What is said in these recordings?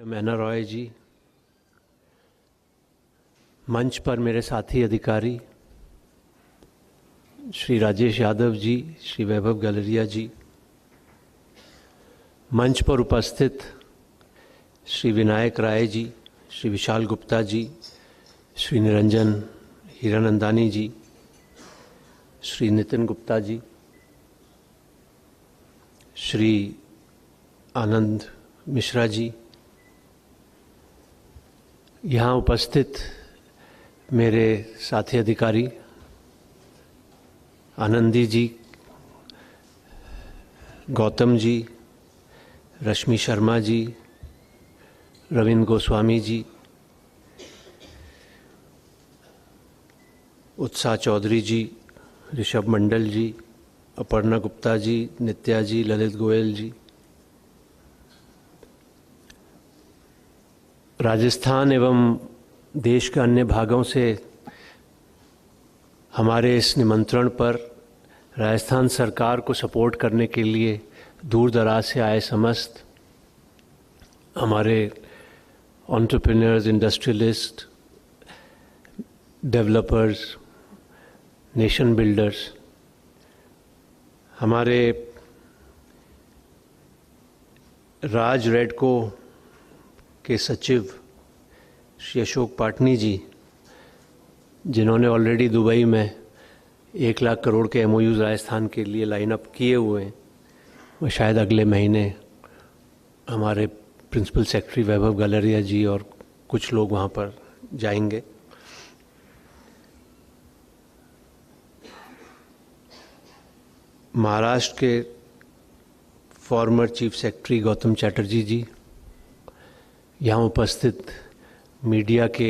मैना रॉय जी, मंच पर मेरे साथी अधिकारी श्री राजेश यादव जी, श्री वैभव गलरिया जी, मंच पर उपस्थित श्री विनायक राय जी, श्री विशाल गुप्ता जी, श्री निरंजन हीरानंदानी जी, श्री नितिन गुप्ता जी, श्री आनंद मिश्रा जी, यहाँ उपस्थित मेरे साथी अधिकारी आनंदी जी, गौतम जी, रश्मि शर्मा जी, रविंद्र गोस्वामी जी, उत्साह चौधरी जी, ऋषभ मंडल जी, अपर्णा गुप्ता जी, नित्या जी, ललित गोयल जी, राजस्थान एवं देश के अन्य भागों से हमारे इस निमंत्रण पर राजस्थान सरकार को सपोर्ट करने के लिए दूर दराज से आए समस्त हमारे entrepreneurs, industrialist, developers, nation builders, हमारे राज रेडको के सचिव श्री अशोक पाटनी जी, जिन्होंने ऑलरेडी दुबई में 1 लाख करोड़ के MOUs राजस्थान के लिए लाइन अप किए हुए हैं, वो शायद अगले महीने हमारे प्रिंसिपल सेक्रेटरी वैभव गलरिया जी और कुछ लोग वहाँ पर जाएंगे। महाराष्ट्र के former chief secretary Gautam Chatterjee ji, यहाँ उपस्थित मीडिया के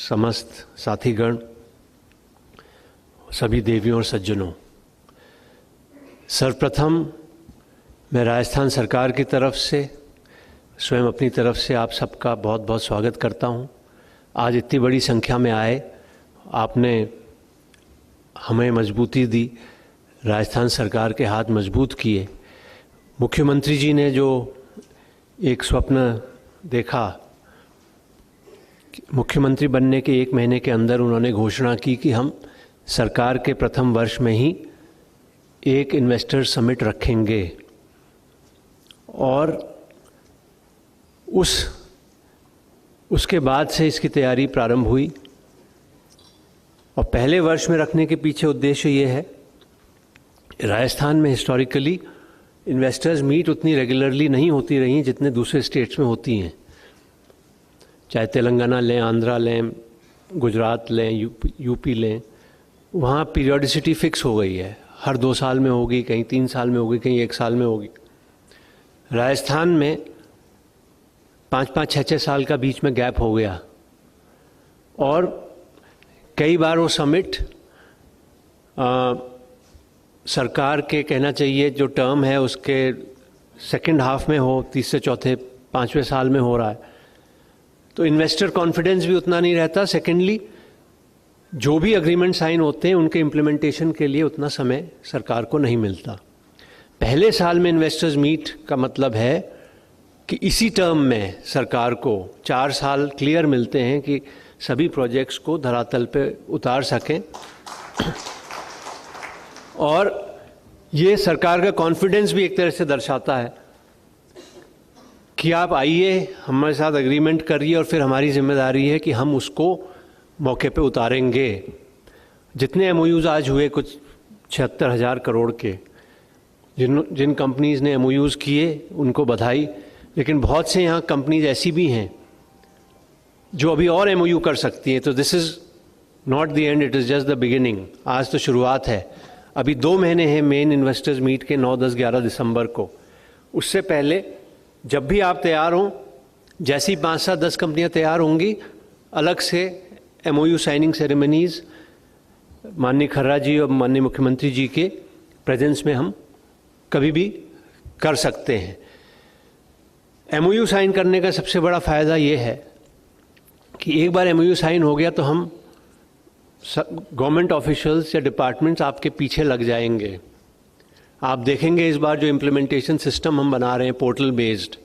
समस्त साथीगण, सभी देवियों और सज्जनों, सर्वप्रथम मैं राजस्थान सरकार की तरफ से, स्वयं अपनी तरफ से आप सबका बहुत बहुत स्वागत करता हूँ। आज इतनी बड़ी संख्या में आए, आपने हमें मजबूती दी, राजस्थान सरकार के हाथ मजबूत किए। मुख्यमंत्री जी ने जो एक स्वप्न देखा, मुख्यमंत्री बनने के 1 महीने के अंदर उन्होंने घोषणा की कि हम सरकार के प्रथम वर्ष में ही एक इन्वेस्टर समिट रखेंगे, और उसके बाद से इसकी तैयारी प्रारंभ हुई। और पहले वर्ष में रखने के पीछे उद्देश्य ये है, राजस्थान में हिस्टोरिकली इन्वेस्टर्स मीट उतनी रेगुलरली नहीं होती रही जितने दूसरे स्टेट्स में होती हैं, चाहे तेलंगाना लें, आंध्रा लें, गुजरात लें, यूपी लें, वहाँ पीरियोडिसिटी फिक्स हो गई है, हर 2 साल में होगी, कहीं 3 साल में होगी, कहीं 1 साल में होगी। राजस्थान में 5-5, 6-6 साल का बीच में गैप हो गया, और कई बार वो समिट सरकार के, कहना चाहिए जो टर्म है उसके सेकंड हाफ में हो, तीसरे चौथे 5वें साल में हो रहा है, तो इन्वेस्टर कॉन्फिडेंस भी उतना नहीं रहता। सेकेंडली, जो भी अग्रीमेंट साइन होते हैं उनके इम्प्लीमेंटेशन के लिए उतना समय सरकार को नहीं मिलता। पहले साल में इन्वेस्टर्स मीट का मतलब है कि इसी टर्म में सरकार को 4 साल क्लियर मिलते हैं कि सभी प्रोजेक्ट्स को धरातल पे उतार सकें, और ये सरकार का कॉन्फिडेंस भी एक तरह से दर्शाता है कि आप आइए, हमारे साथ एग्रीमेंट करिए, और फिर हमारी जिम्मेदारी है कि हम उसको मौके पे उतारेंगे। जितने MOUs आज हुए, कुछ 76,000 करोड़ के, जिन कंपनीज़ ने MOUs किए उनको बधाई, लेकिन बहुत से यहाँ कंपनीज ऐसी भी हैं जो अभी और MOU कर सकती हैं। तो this is not the end, it is just the beginning. आज तो शुरुआत है, अभी 2 महीने हैं मेन इन्वेस्टर्स मीट के, 9, 10, 11 दिसंबर को। उससे पहले जब भी आप तैयार हों, जैसी 5, 7, 10 कंपनियां तैयार होंगी, अलग से MOU साइनिंग सेरेमनीज़ माननीय खर्रा जी और माननीय मुख्यमंत्री जी के प्रेजेंस में हम कभी भी कर सकते हैं। MOU साइन करने का सबसे बड़ा फ़ायदा ये है कि एक बार MOU साइन हो गया तो हम गवर्नमेंट ऑफिशियल्स या डिपार्टमेंट्स आपके पीछे लग जाएंगे। आप देखेंगे इस बार जो इम्प्लीमेंटेशन सिस्टम हम बना रहे हैं पोर्टल बेस्ड,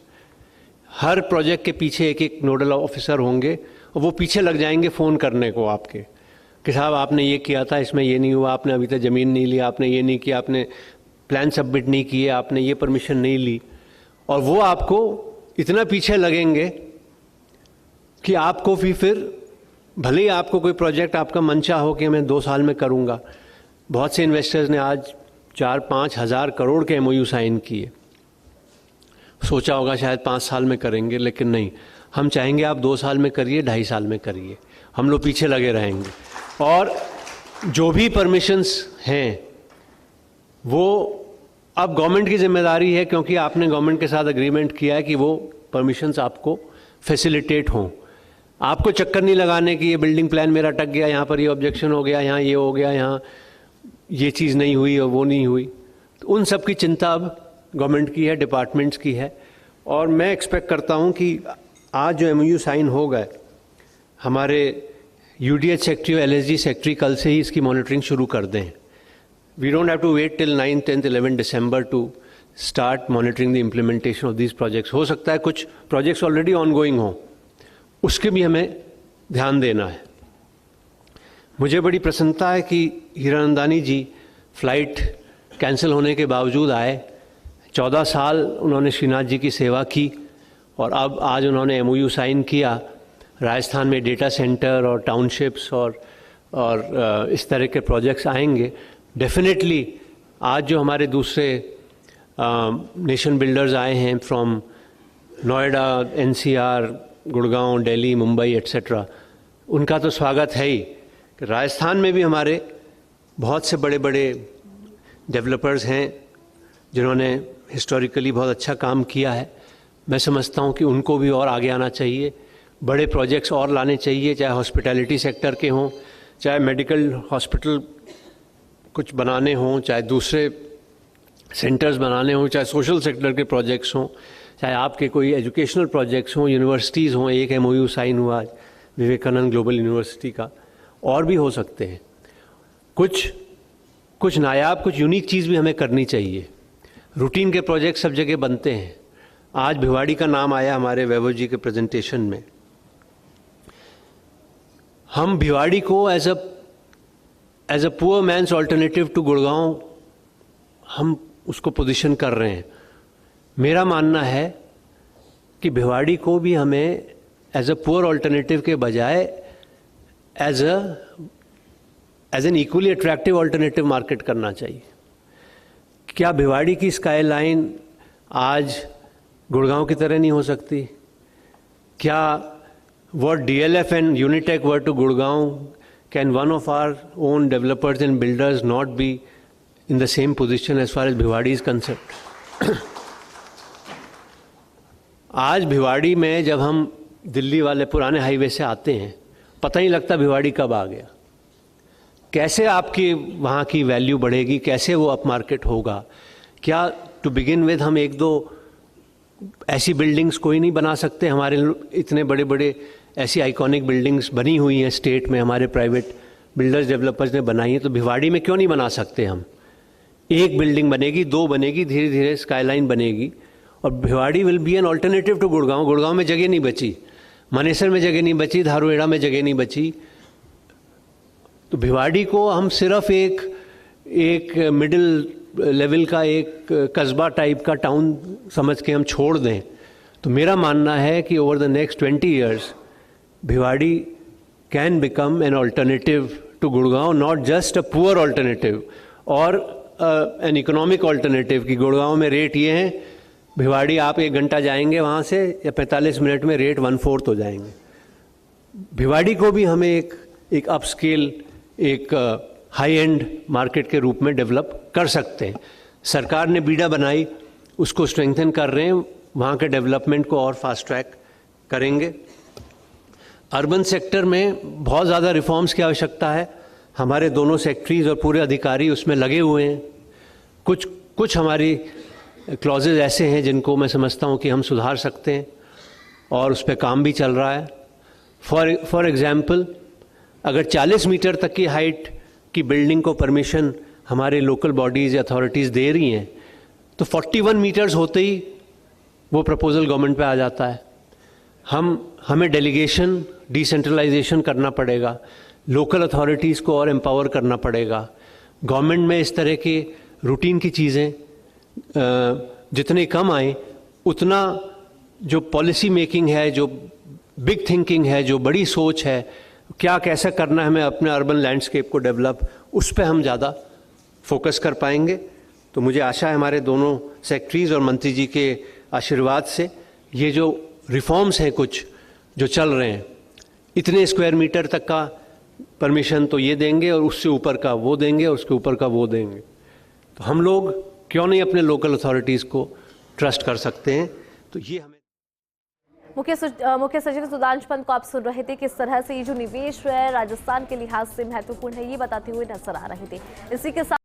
हर प्रोजेक्ट के पीछे एक एक नोडल ऑफिसर होंगे और वो पीछे लग जाएंगे फ़ोन करने को आपके कि साहब आपने ये किया था, इसमें ये नहीं हुआ, आपने अभी तक ज़मीन नहीं लिया, आपने ये नहीं किया, आपने प्लान सबमिट नहीं किए, आपने ये परमिशन नहीं ली। और वो आपको इतना पीछे लगेंगे कि आपको भी फिर भले ही आपको कोई प्रोजेक्ट आपका मनचा हो कि मैं 2 साल में करूँगा। बहुत से इन्वेस्टर्स ने आज 4-5 हज़ार करोड़ के MOU साइन किए, सोचा होगा शायद 5 साल में करेंगे, लेकिन नहीं, हम चाहेंगे आप 2 साल में करिए, 2.5 साल में करिए, हम लोग पीछे लगे रहेंगे। और जो भी परमिशंस हैं वो अब गवर्नमेंट की जिम्मेदारी है, क्योंकि आपने गवर्नमेंट के साथ एग्रीमेंट किया है कि वो परमिशंस आपको फैसिलिटेट हों। आपको चक्कर नहीं लगाने कि ये बिल्डिंग प्लान मेरा अटक गया, यहाँ पर ये ऑब्जेक्शन हो गया, यहाँ ये हो गया, यहाँ ये चीज़ नहीं हुई और वो नहीं हुई। तो उन सब की चिंता अब गवर्नमेंट की है, डिपार्टमेंट्स की है। और मैं एक्सपेक्ट करता हूँ कि आज जो MOU साइन हो गए, हमारे UDH सेक्रेटरी और LSG सेक्रेटरी कल से ही इसकी मॉनिटरिंग शुरू कर दें। We don't have to wait till 9, 10, 11 December to start monitoring the implementation of these projects. हो सकता है कुछ प्रोजेक्ट्स ऑलरेडी ऑनगोइंग हों, उसके भी हमें ध्यान देना है। मुझे बड़ी प्रसन्नता है कि हीरानंदानी जी फ्लाइट कैंसिल होने के बावजूद आए। 14 साल उन्होंने श्रीनाथ जी की सेवा की और अब आज उन्होंने MOU साइन किया। राजस्थान में डेटा सेंटर और टाउनशिप्स और इस तरह के प्रोजेक्ट्स आएंगे। डेफिनेटली आज जो हमारे दूसरे नेशन बिल्डर्स आए हैं from Noida, NCR, Gurgaon, Delhi, Mumbai etcetera, उनका तो स्वागत है ही। राजस्थान में भी हमारे बहुत से बड़े बड़े डेवलपर्स हैं जिन्होंने हिस्टोरिकली बहुत अच्छा काम किया है। मैं समझता हूँ कि उनको भी और आगे आना चाहिए, बड़े प्रोजेक्ट्स और लाने चाहिए, चाहे हॉस्पिटैलिटी सेक्टर के हों, चाहे मेडिकल हॉस्पिटल कुछ बनाने हों, चाहे दूसरे सेंटर्स बनाने हों, चाहे सोशल सेक्टर के प्रोजेक्ट्स हों, चाहे आपके कोई एजुकेशनल प्रोजेक्ट्स हों, यूनिवर्सिटीज़ हों। एक MOU साइन हुआ विवेकानंद ग्लोबल यूनिवर्सिटी का, और भी हो सकते हैं। कुछ नायाब, कुछ यूनिक चीज़ भी हमें करनी चाहिए। रूटीन के प्रोजेक्ट सब जगह बनते हैं। आज भिवाड़ी का नाम आया हमारे वैभव जी के प्रेजेंटेशन में। हम भिवाड़ी को as a poor man's alternative to Gurgaon हम उसको पोजीशन कर रहे हैं। मेरा मानना है कि भिवाड़ी को भी हमें एज अ पुअर ऑल्टरनेटिव के बजाय as an equally attractive alternative market करना चाहिए। क्या भिवाड़ी की स्काईलाइन आज गुड़गांव की तरह नहीं हो सकती? क्या what DLF and Unitech were to Gurgaon, can one of our own developers and builders not be in the same position as far as Bhiwadi is concerned? आज भिवाड़ी में जब हम दिल्ली वाले पुराने हाईवे से आते हैं, पता ही लगता भिवाड़ी कब आ गया। कैसे आपकी वहाँ की वैल्यू बढ़ेगी, कैसे वो अप मार्केट होगा? क्या टू बिगिन विद हम 1-2 ऐसी बिल्डिंग्स कोई नहीं बना सकते? हमारे इतने बड़े बड़े ऐसी आइकॉनिक बिल्डिंग्स बनी हुई हैं स्टेट में, हमारे प्राइवेट बिल्डर्स डेवलपर्स ने बनाई हैं, तो भिवाड़ी में क्यों नहीं बना सकते हम? एक बिल्डिंग बनेगी, 2 बनेगी, धीरे धीरे स्काईलाइन बनेगी और Bhiwadi will be an alternative to Gurgaon. Gurgaon में जगह नहीं बची, मनेसर में जगह नहीं बची, धारूहेड़ा में जगह नहीं बची, तो भिवाड़ी को हम सिर्फ एक मिडिल लेवल का एक कस्बा टाइप का टाउन समझ के हम छोड़ दें, तो मेरा मानना है कि over the next 20 years Bhiwadi can become an alternative to Gurgaon, not just a poor alternative और एन इकोनॉमिक ऑल्टरनेटिव कि गुड़गांव में रेट ये हैं, भिवाड़ी आप 1 घंटा जाएंगे वहाँ से या 45 मिनट में रेट 1/4 हो जाएंगे। भिवाड़ी को भी हमें एक अपस्केल, एक हाई एंड मार्केट के रूप में डेवलप कर सकते हैं। सरकार ने बीडा बनाई, उसको स्ट्रेंथन कर रहे हैं, वहाँ के डेवलपमेंट को और फास्ट ट्रैक करेंगे। अर्बन सेक्टर में बहुत ज़्यादा रिफॉर्म्स की आवश्यकता है। हमारे दोनों सेक्रेटरीज और पूरे अधिकारी उसमें लगे हुए हैं। कुछ हमारी क्लॉजेज ऐसे हैं जिनको मैं समझता हूँ कि हम सुधार सकते हैं और उस पर काम भी चल रहा है। फॉर एग्ज़ाम्पल, अगर 40 मीटर तक की हाइट की बिल्डिंग को परमिशन हमारे लोकल बॉडीज़ या अथॉरिटीज़ दे रही हैं, तो 41 मीटर्स होते ही वो प्रपोजल गवर्नमेंट पे आ जाता है। हमें डेलीगेशन, डिसेंट्रलाइजेशन करना पड़ेगा, लोकल अथॉरिटीज़ को और एम्पावर करना पड़ेगा। गवर्नमेंट में इस तरह की रूटीन की चीज़ें जितनी कम आए, उतना जो पॉलिसी मेकिंग है, जो बिग थिंकिंग है, जो बड़ी सोच है, क्या कैसे करना है हमें अपने अर्बन लैंडस्केप को डेवलप, उस पर हम ज़्यादा फोकस कर पाएंगे। तो मुझे आशा है हमारे दोनों सेक्रेटरीज और मंत्री जी के आशीर्वाद से ये जो रिफॉर्म्स हैं कुछ जो चल रहे हैं, इतने स्क्वायर मीटर तक का परमिशन तो ये देंगे और उससे ऊपर का वो देंगे और उसके ऊपर का वो देंगे, तो हम लोग क्यों नहीं अपने लोकल अथॉरिटीज़ को ट्रस्ट कर सकते हैं। तो ये हमें मुख्य सचिव सुधांशु पंत को आप सुन रहे थे। किस तरह से ये जो निवेश है राजस्थान के लिहाज से महत्वपूर्ण है, ये बताते हुए नजर आ रहे थे। इसी के साथ